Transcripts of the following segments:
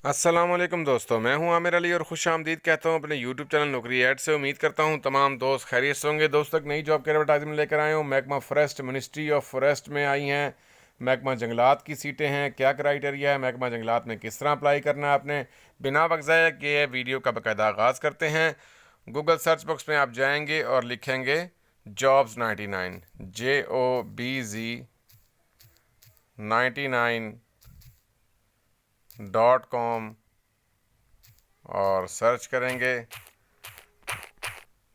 السلام علیکم دوستوں، میں ہوں عامر علی اور خوش آمدید کہتا ہوں اپنے یوٹیوب چینل نوکری ایڈ سے۔ امید کرتا ہوں تمام دوست خیریت سے ہوں گے۔ دوست ایک نئی جاب کے ایڈورٹائزمنٹ لے کر آئے ہوں۔ محکمہ فارسٹ، منسٹری آف فارسٹ میں آئی ہیں۔ محکمہ جنگلات کی سیٹیں ہیں۔ کیا کرائیٹیریا ہے، محکمہ جنگلات میں کس طرح اپلائی کرنا ہے آپ نے، بنا وقت ضائع کیے ویڈیو کا باقاعدہ آغاز کرتے ہیں۔ گوگل سرچ باکس میں آپ جائیں گے اور لکھیں گے جابز 99، JOBZ99.com اور سرچ کریں گے۔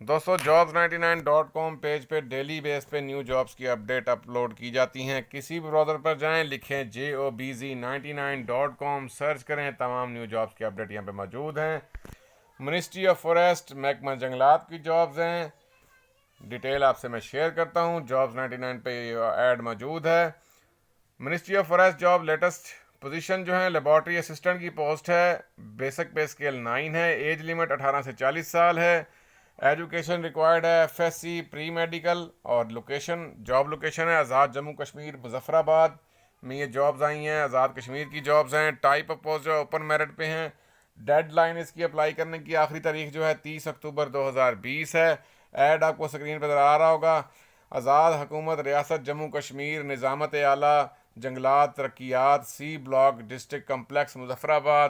دوستو jobs99.com پیج پہ ڈیلی بیس پہ نیو جابز کی اپڈیٹ اپلوڈ کی جاتی ہیں۔ کسی بھی براؤزر پر جائیں، لکھیں JOBZ99.com، سرچ کریں، تمام نیو جابز کی اپڈیٹ یہاں پہ موجود ہیں۔ منسٹری آف فارسٹ، محکمہ جنگلات کی جابز ہیں، ڈیٹیل آپ سے میں شیئر کرتا ہوں۔ jobs99 پہ ایڈ موجود ہے۔ Ministry of forest job latest position جو ہے لیبارٹری اسسٹنٹ کی پوسٹ ہے۔ بیسک پے اسکیل 9 ہے۔ ایج لیمٹ 18 سے 40 سال ہے۔ ایجوکیشن ریکوائرڈ ہے FSC پری میڈیکل، اور لوکیشن، جاب لوکیشن ہے آزاد جموں کشمیر مظفر آباد میں یہ جابز آئی ہیں۔ آزاد کشمیر کی جابز ہیں۔ ٹائپ آف پوسٹ جو ہے اوپن میرٹ پہ ہیں۔ ڈیڈ لائن اس کی اپلائی کرنے کی آخری تاریخ جو ہے 30 اکتوبر 2020 ہے۔ ایڈ آپ کو اسکرین پہ نظر آ رہا ہوگا۔ آزاد حکومت ریاست جموں کشمیر، نظامت اعلیٰ جنگلات ترقیات، سی بلاک، ڈسٹرکٹ کمپلیکس مظفر آباد۔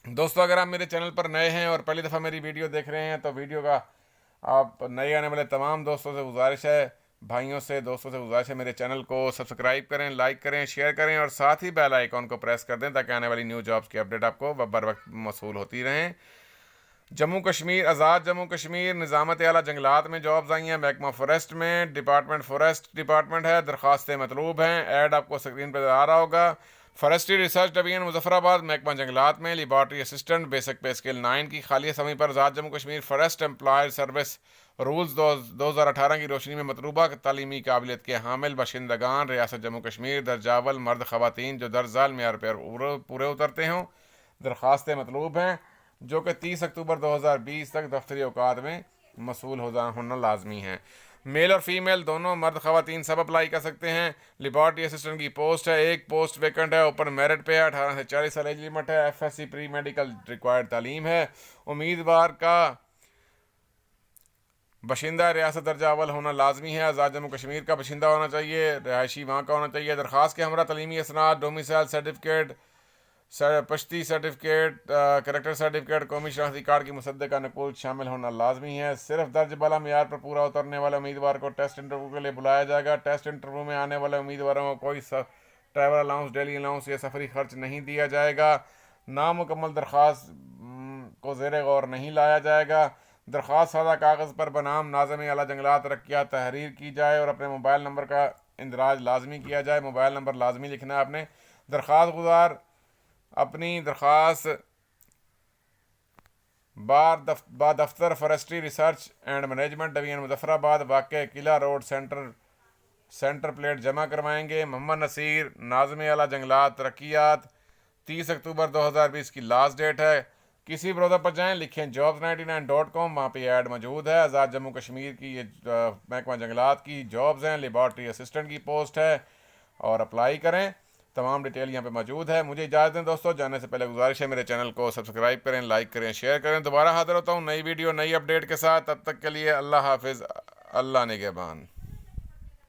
دوستو اگر آپ میرے چینل پر نئے ہیں اور پہلی دفعہ میری ویڈیو دیکھ رہے ہیں تو ویڈیو کا آپ نئے آنے والے تمام دوستوں سے گزارش ہے، بھائیوں سے، دوستوں سے گزارش ہے، میرے چینل کو سبسکرائب کریں، لائک کریں، شیئر کریں اور ساتھ ہی بیل آئیکن کو پریس کر دیں تاکہ آنے والی نیو جابز کی اپڈیٹ آپ کو بر وقت موصول ہوتی رہیں۔ جموں کشمیر، آزاد جموں کشمیر، نظامت اعلیٰ جنگلات میں جابز آئی ہیں۔ محکمہ فارسٹ میں ڈپارٹمنٹ فارسٹ ڈپارٹمنٹ ہے۔ درخواستیں مطلوب ہیں۔ ایڈ آپ کو اسکرین پہ آ رہا ہوگا۔ فارسٹری ریسرچ ڈویژن مظفر آباد، محکمہ جنگلات میں laboratory assistant, basic pay scale 9 کی خالی اسامی پر Azad Jammu Kashmir forest employer service rules 2018 کی روشنی میں مطلوبہ تعلیمی قابلیت کے حامل باشندگان ریاست جموں کشمیر درجاول مرد خواتین جو درج ذیل معیار پر پورے اترتے ہوں، درخواستیں مطلوب ہیں، جو کہ 30 اکتوبر 2020 تک دفتری اوقات میں موصول ہونا لازمی ہے۔ میل اور فیمیل دونوں، مرد خواتین سب اپلائی کر سکتے ہیں۔ لیبارٹری اسسٹنٹ کی پوسٹ ہے، ایک پوسٹ ویکنٹ ہے، اوپن میرٹ پہ ہے، 18 سے 40 سال ایج لیمٹ ہے، FSC پری میڈیکل ریکوائرڈ تعلیم ہے۔ امیدوار کا باشندہ ریاست درجہ اول ہونا لازمی ہے، آزاد جموں کشمیر کا باشندہ ہونا چاہیے، رہائشی وہاں کا ہونا چاہیے۔ درخواست کے ہمراہ تعلیمی اسناد، ڈومیسائل سرٹیفکیٹ، پشتی سرٹیفکیٹ، کریکٹر سرٹیفکیٹ، قومی شناختی کارڈ کی مصدقہ نقول شامل ہونا لازمی ہے۔ صرف درج بالا معیار پر پورا اترنے والے امیدوار کو ٹیسٹ انٹرویو کے لیے بلایا جائے گا۔ ٹیسٹ انٹرویو میں آنے والے امیدواروں کو کوئی ٹریول الاؤنس، ڈیلی الاؤنس یا سفری خرچ نہیں دیا جائے گا۔ نامکمل درخواست کو زیر غور نہیں لایا جائے گا۔ درخواست سادہ کاغذ پر بنام ناظم اعلیٰ جنگلات ترقیات تحریر کی جائے اور اپنے موبائل نمبر کا اندراج لازمی کیا جائے۔ موبائل نمبر لازمی لکھنا ہے آپ نے۔ درخواست گزار اپنی درخواست با دفتر forestry research and management division Muzaffar آباد، واقع قلعہ روڈ، سینٹر پلیٹ جمع کروائیں گے۔ محمد نصیر، ناظم اعلیٰ جنگلات ترقیات، 30 اکتوبر 2020 کی لاسٹ ڈیٹ ہے۔ کسی براؤزر پر جائیں، لکھیں jobs99.com، وہاں پہ ایڈ موجود ہے۔ آزاد جموں کشمیر کی یہ محکمہ جنگلات کی جابز ہیں، لیبارٹری اسسٹنٹ کی پوسٹ ہے، اور اپلائی کریں۔ تمام ڈیٹیل یہاں پہ موجود ہے۔ مجھے اجازت دیں دوستو، جانے سے پہلے گزارش ہے میرے چینل کو سبسکرائب کریں، لائک کریں، شیئر کریں۔ دوبارہ حاضر ہوتا ہوں نئی ویڈیو، نئی اپڈیٹ کے ساتھ، تب تک کے لیے اللہ حافظ، اللہ نگہبان۔